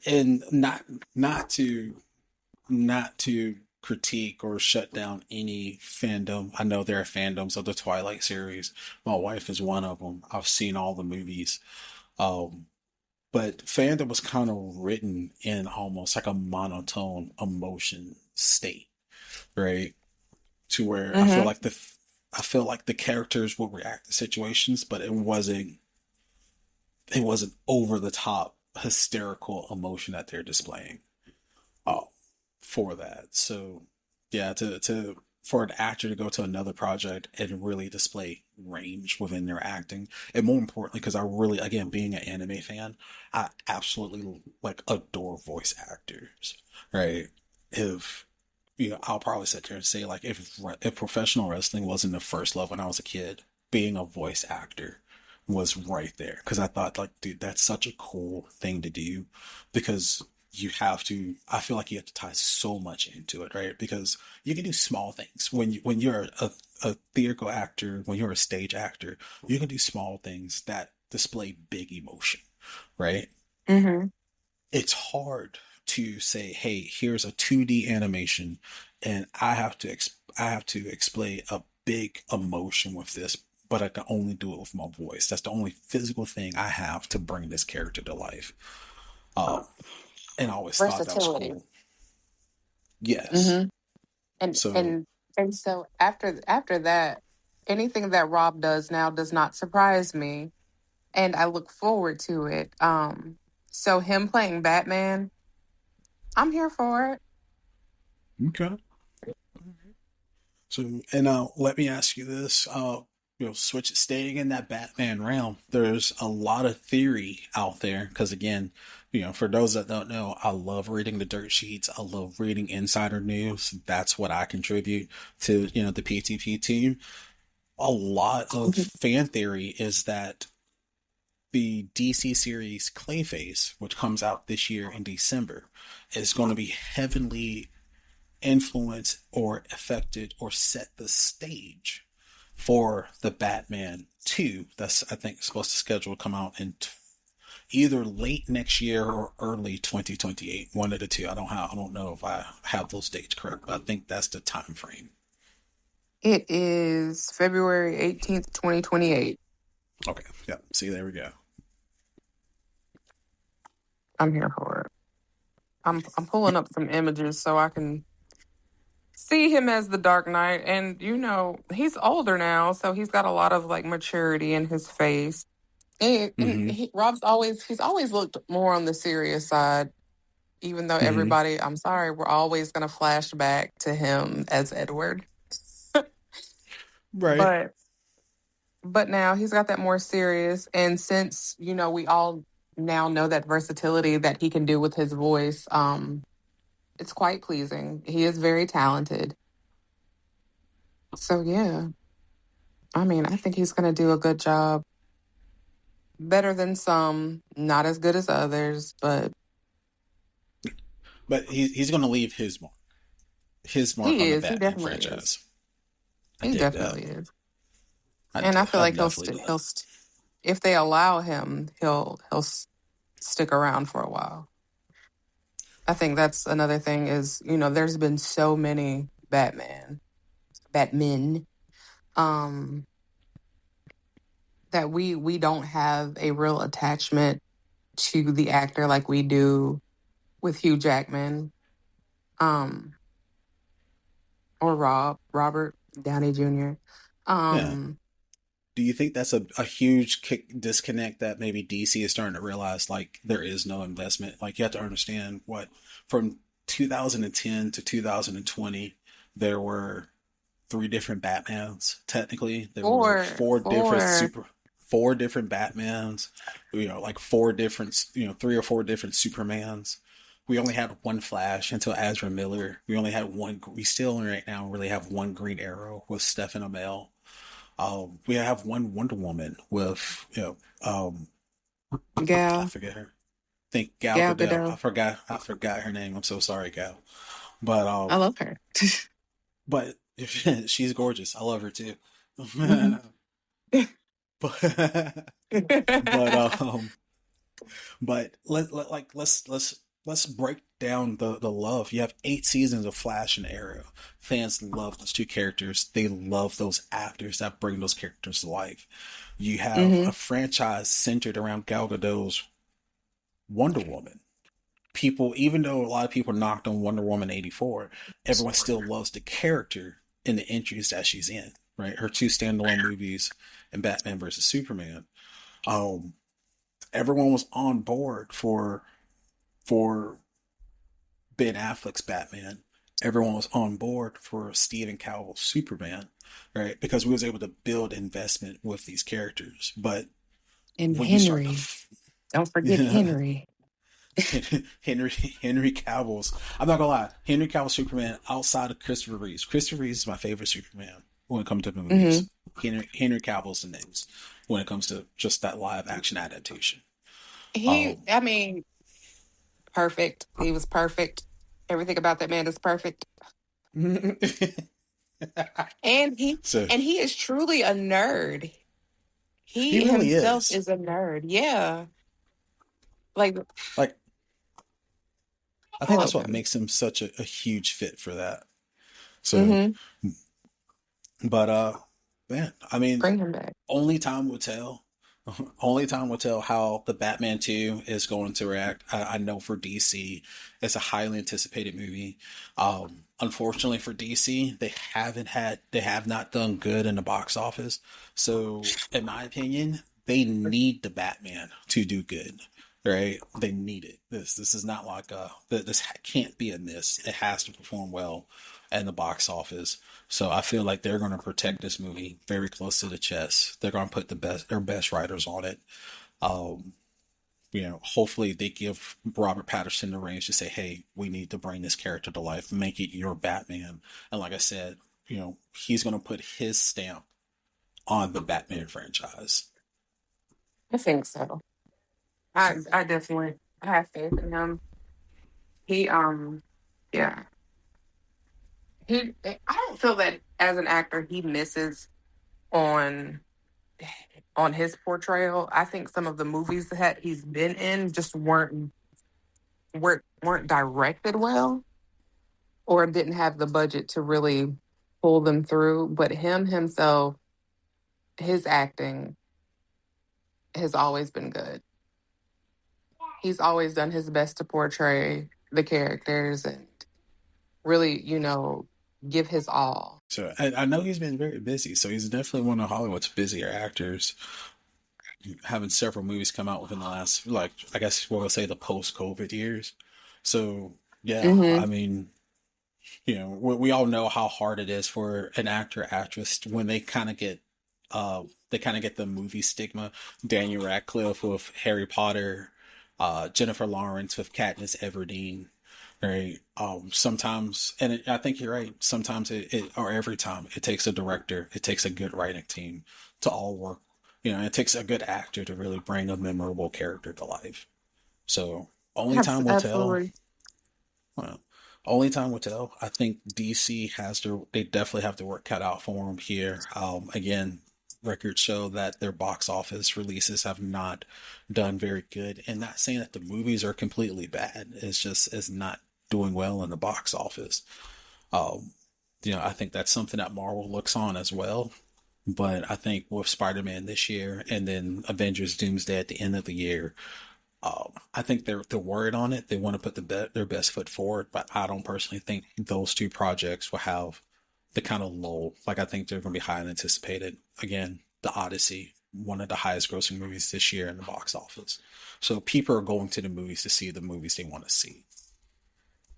and not to critique or shut down any fandom. I know there are fandoms of the Twilight series. My wife is one of them. I've seen all the movies. Um, but fandom was kind of written in almost like a monotone emotion state, right? To where hmm I feel like the characters would react to situations, but it wasn't it wasn't over the top hysterical emotion that they're displaying uh, for that. So yeah, to for an actor to go to another project and really display range within their acting, and more importantly, because I really, again, being an anime fan, I absolutely like adore voice actors, right? If I'll probably sit there and say like if professional wrestling wasn't the first love when I was a kid, being a voice actor was right there because I thought like, dude, that's such a cool thing to do because I feel like you have to tie so much into it, right? Because you can do small things when you're a theatrical actor, when you're a stage actor, you can do small things that display big emotion, right? Mm-hmm. It's hard to say, hey, here's a 2D animation and I have to display a big emotion with this, but I can only do it with my voice. That's the only physical thing I have to bring this character to life. Um, and I always thought that was Versatility. cool. Yes. Mm-hmm. And So, and and so after that, anything that Rob does now does not surprise me, and I look forward to it. So him playing Batman, I'm here for it. okay. So, and let me ask you this. Staying in that Batman realm, there's a lot of theory out there. Because again, for those that don't know, I love reading the dirt sheets. I love reading insider news. That's what I contribute to, the PTP team. A lot of fan theory is that the DC series Clayface, which comes out this year in December, is going to be heavily influenced or affected or set the stage for the Batman 2 that's I think supposed to schedule to come out in either late next year or early 2028, one of the two. I don't know if I have those dates correct, but I think that's the time frame. It is February 18th, 2028. Okay, yeah, see, there we go. I'm here for it. I'm pulling up some images so I can see him as the Dark Knight. And he's older now, so he's got a lot of like maturity in his face. And Mm-hmm. he's always looked more on the serious side, even though Mm-hmm. everybody, I'm sorry, we're always gonna flash back to him as Edward. Right. But now he's got that more serious. And since, we all now know that versatility that he can do with his voice, it's quite pleasing. He is very talented. So yeah, I mean, I think he's gonna do a good job. Better than some, not as good as others, but But he's going to leave his mark he on the is. He Batman definitely is. franchise. I He dig that. definitely is. And I feel I like definitely do. if they allow him, he'll stick around for a while. I think that's another thing is, there's been so many Batmen, um, that we don't have a real attachment to the actor like we do with Hugh Jackman, um, or Robert Downey Jr. Yeah. Um, Do you think that's a huge disconnect that maybe DC is starting to realize like there is no investment? Like you have to understand what from 2010 to 2020 there were three different Batmans. Technically, there were four. four different Batmans. Like four different, three or four different Supermans. We only had one Flash until Ezra Miller. We only had one. We still right now really have one Green Arrow with Stephen Amell. We have one Wonder Woman with I Gal, forget her. I think Gal Gal Gadot. Gadot. I forgot her name. I'm so sorry, Gal. But I love her. but she's gorgeous. I love her too. Mhm. but but let's break down the love. You have 8 seasons of Flash and Arrow. Fans love those two characters. They love those actors that bring those characters to life. You have a Hmm. franchise centered around Gal Gadot's Wonder Woman. People, even though a lot of people knocked on Wonder Woman 84, everyone still loves the character and the entries that she's in. Right, her two standalone movies and Batman versus Superman. Um, everyone was on board for Ben Affleck's Batman. Everyone was on board for Stephen Cowell's Superman, right? Because we was able to build investment with these characters. But And when you start to Henry. Don't forget Henry. Henry Cavill's, I'm not gonna lie, Henry Cavill's Superman outside of Christopher Reeves. Christopher Reeves is my favorite Superman when it comes to Hmm. movies. Henry Cavill's the next when it comes to just that live action adaptation. Um, I mean, perfect. He was perfect. Everything about that man is perfect. And he so and he is truly a nerd. he He really himself is. is a nerd. Yeah. Like Like I I think that's love what him. makes him such a huge fit for that. So, Hmm. but man, I mean, Bring him back. only time will tell. Only time will tell how the Batman 2 is going to react. I know for DC, it's a highly anticipated movie. Unfortunately for DC, they have not done good in the box office. So, in my opinion, they need the Batman to do good, right? They need it. This is not like this can't be a miss. It has to perform well in the box office. So I feel like they're going to protect this movie very close to the chest. They're going to put their best writers on it. Um, hopefully they give Robert Pattinson the range to say, "Hey, we need to bring this character to life, make it your Batman." And like I said, he's going to put his stamp on the Batman franchise. I think so. I definitely I have faith in him. He yeah. I don't feel that as an actor he misses on his portrayal. I think some of the movies that he's been in just weren't directed well or didn't have the budget to really pull them through. But him himself, his acting has always been good. He's always done his best to portray the characters and really, give his all. So I know he's been very busy. So he's definitely one of Hollywood's busier actors, having several movies come out within the last, like, I guess we'll say the post-COVID years. So yeah, I Hmm. mean, we all know how hard it is for an actor actress when they kind of get the movie stigma. Daniel Radcliffe with Harry Potter, Jennifer Lawrence with Katniss Everdeen, right? Sometimes, and I think you're right. Sometimes or every time, it takes a director, it takes a good writing team to all work. It takes a good actor to really bring a memorable character to life. So only time will tell. Absolutely. Well, only time will tell. I think DC they definitely have to work cut out for them here. Again, records show that their box office releases have not done very good. And not saying that the movies are completely bad. It's not doing well in the box office. Um, I think that's something that Marvel looks on as well. But I think with Spider-Man this year and then Avengers Doomsday at the end of the year, I think they're worried on it. They want to put their best foot forward, but I don't personally think those two projects will have the kind of lull. Like I think they're going to be highly anticipated. Again, The Odyssey, one of the highest grossing movies this year in the box office. So people are going to the movies to see the movies they want to see.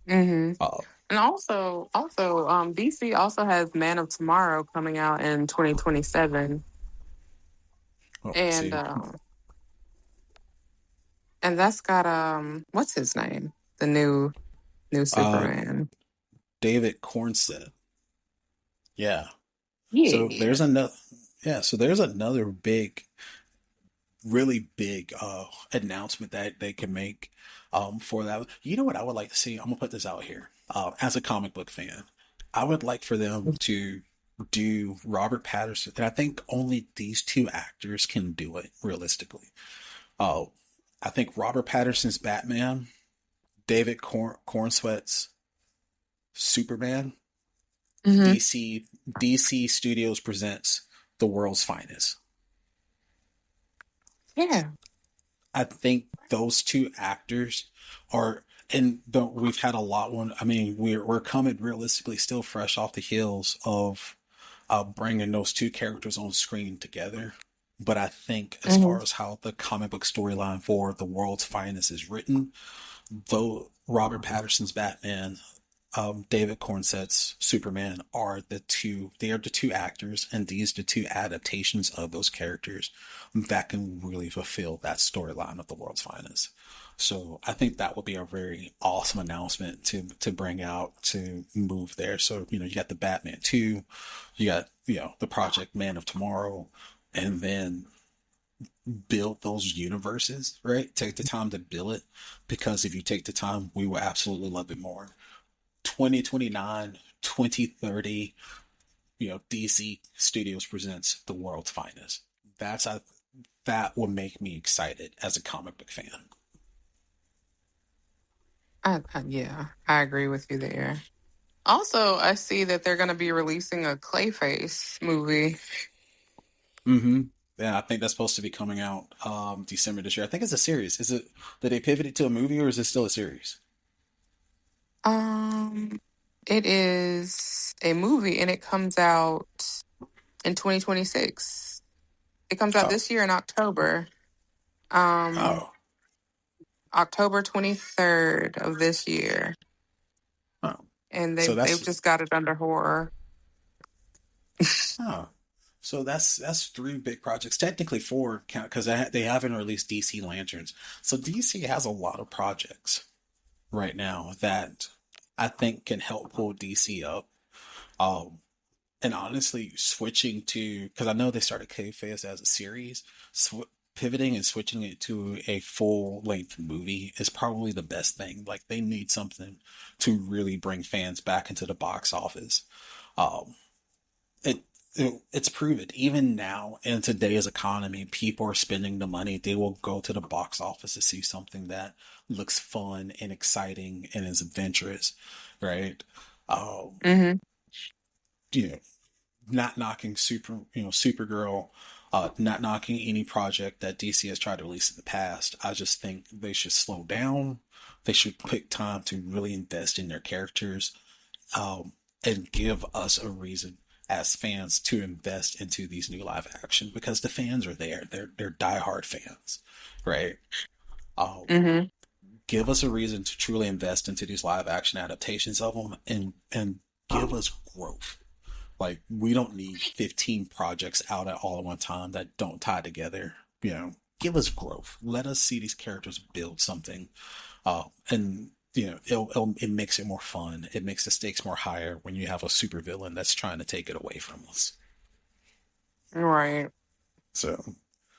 Hmm. Uh, And DC also has Man of Tomorrow coming out in 2027, and see, that's got what's his name? The new uh, Superman. David Cornset. Yeah. So Yeah. there's another. Yeah. So there's another really big announcement that they can make for that. You know what I would like to see? I'm gonna put this out here. As a comic book fan, I would like for them to do Robert Patterson, and I think only these two actors can do it realistically. Uh, I think Robert Patterson's Batman, David Cornsweat's Superman, Hmm. DC Studios presents The World's Finest. Yeah. I think those two actors are, and we've had a lot one. I mean, we're coming realistically still fresh off the heels of bringing those two characters on screen together. But I think as Hmm. far as how the comic book storyline for The World's Finest is written, though Robert Patterson's Batman, David Cornsett's Superman are they are the two actors, and these the two adaptations of those characters that can really fulfill that storyline of The World's Finest. So I think that would be a very awesome announcement to bring out to move there. So, you got the Batman 2, you got, the Project Man of Tomorrow, and then build those universes, right? Take the time to build it, because if you take the time, we will absolutely love it more. 2029, 2030, DC Studios presents The World's Finest. That's a, that will make me excited as a comic book fan. Yeah, I agree with you there. Also, I see that they're going to be releasing a Clayface movie. Mm-hmm. Yeah, I think that's supposed to be coming out December this year. I think it's a series. Did they pivot it to a movie, or is it still a series? Um, it is a movie and it comes out in 2026. It comes out Oh, this year in October. Um, oh, October 23rd of this year. oh. And So they've that's just got it under horror. oh. So that's three big projects, technically four, because they haven't released DC Lanterns. So DC has a lot of projects right now that I think can help pull DC up. Um, and honestly, switching to, because I know they started K-Phase as a series, pivoting and switching it to a full length movie is probably the best thing. Like, they need something to really bring fans back into the box office. Um, it, it's proven even now in today's economy, people are spending the money. They will go to the box office to see something that looks fun and exciting and is adventurous, right? Um, Hmm. you know, not knocking Supergirl, not knocking any project that DC has tried to release in the past. I just think they should slow down. They should pick time to really invest in their characters, and give us a reason as fans to invest into these new live action, because the fans are there. They're diehard fans, right? Um, Hmm. give us a reason to truly invest into these live action adaptations of them, and give us growth. Like, we don't need 15 projects out at all at one time that don't tie together. Give us growth. Let us see these characters build something. And it makes it more fun. It makes the stakes more higher when you have a supervillain that's trying to take it away from us. Right. So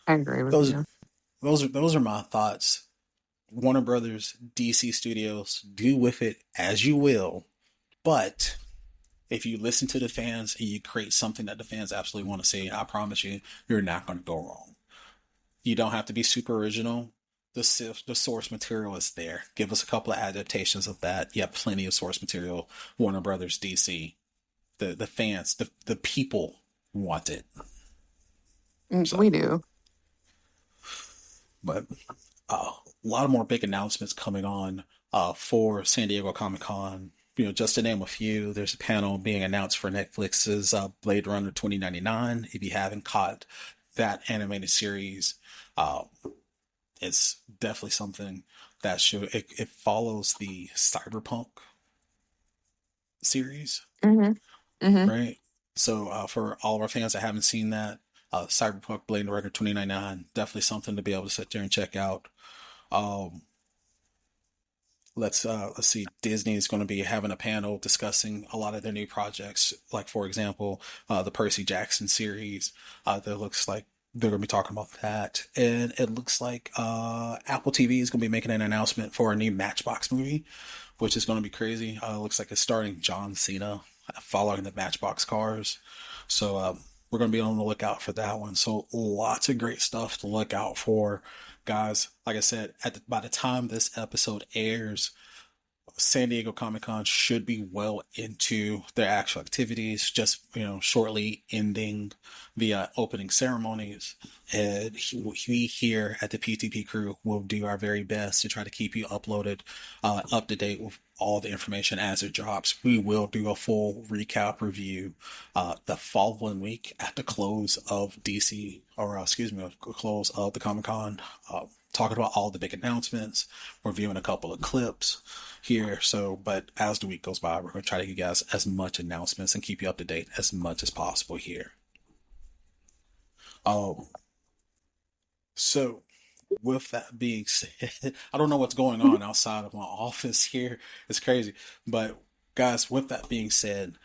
I agree with those you. those are my thoughts. Warner Brothers, DC Studios, do with it as you will. But if you listen to the fans and you create something that the fans absolutely want to see, I promise you, you're not going to go wrong. You don't have to be super original. The source material is there. Give us a couple of adaptations of that. You have plenty of source material. Warner Brothers, DC, the fans, the people want it. So, We do. but a lot of more big announcements coming on for San Diego Comic Con. Just to name a few, there's a panel being announced for Netflix's Blade Runner 2099. If you haven't caught that animated series, uh, it's definitely something that it follows the Cyberpunk series, Hmm. Hmm. right? So for all of our fans that haven't seen that, Cyberpunk Blade Runner 2099, definitely something to be able to sit there and check out. Um, let's see. Disney is going to be having a panel discussing a lot of their new projects, like, for example, the Percy Jackson series. That looks like they're going to be talking about that, and it looks like Apple TV is going to be making an announcement for a new Matchbox movie, which is going to be crazy. Looks like it's starring John Cena, following the Matchbox cars. So we're going to be on the lookout for that one. So lots of great stuff to look out for, guys. Like I said, by the time this episode airs, San Diego Comic-Con should be well into their actual activities, just, shortly ending the opening ceremonies. And we here at the PTP crew will do our very best to try to keep you uploaded, up to date with all the information as it drops. We will do a full recap review the following week at the close of DC, or excuse me, close of the Comic-Con, talking about all the big announcements, reviewing a couple of clips here. So, but as the week goes by, we're going to try to give you guys as much announcements and keep you up to date as much as possible here. So with that being said, I don't know what's going on outside of my office here. It's crazy. But guys, with that being said,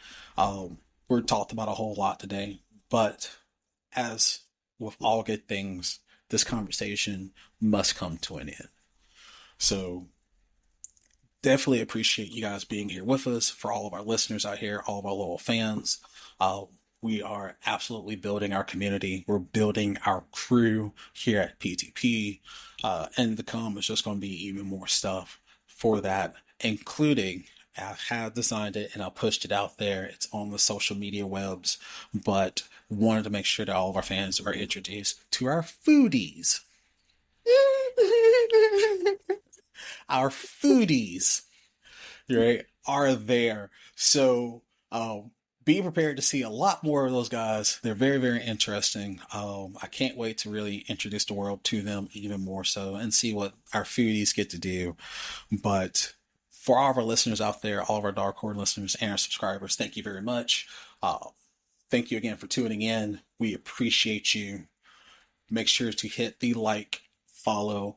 we're talked about a whole lot today. But as with all good things, this conversation must come to an end. So definitely appreciate you guys being here with us. For all of our listeners out here, all of our loyal fans, we are absolutely building our community. We're building our crew here at PTP. And the come is just going to be even more stuff for that, including I have designed it and I pushed it out there. It's on the social media webs, but wanted to make sure that all of our fans are introduced to our foodies. Our foodies, right, are there. So be prepared to see a lot more of those guys. They're very, very interesting. I can't wait to really introduce the world to them even more so and see what our foodies get to do. But for all of our listeners out there, all of our Dark Horse listeners and our subscribers, thank you very much. Thank you again for tuning in. We appreciate you. Make sure to hit the like, follow,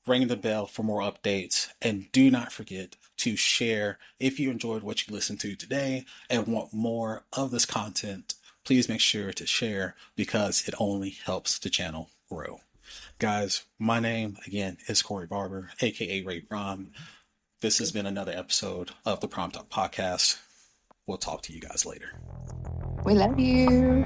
ring the bell for more updates, and do not forget to share if you enjoyed what you listened to today and want more of this content. Please make sure to share because it only helps the channel grow. Guys, my name again is Corey Barber, aka Ray Prime. This has been another episode of the PrymeTalk podcast. We'll talk to you guys later. We love you.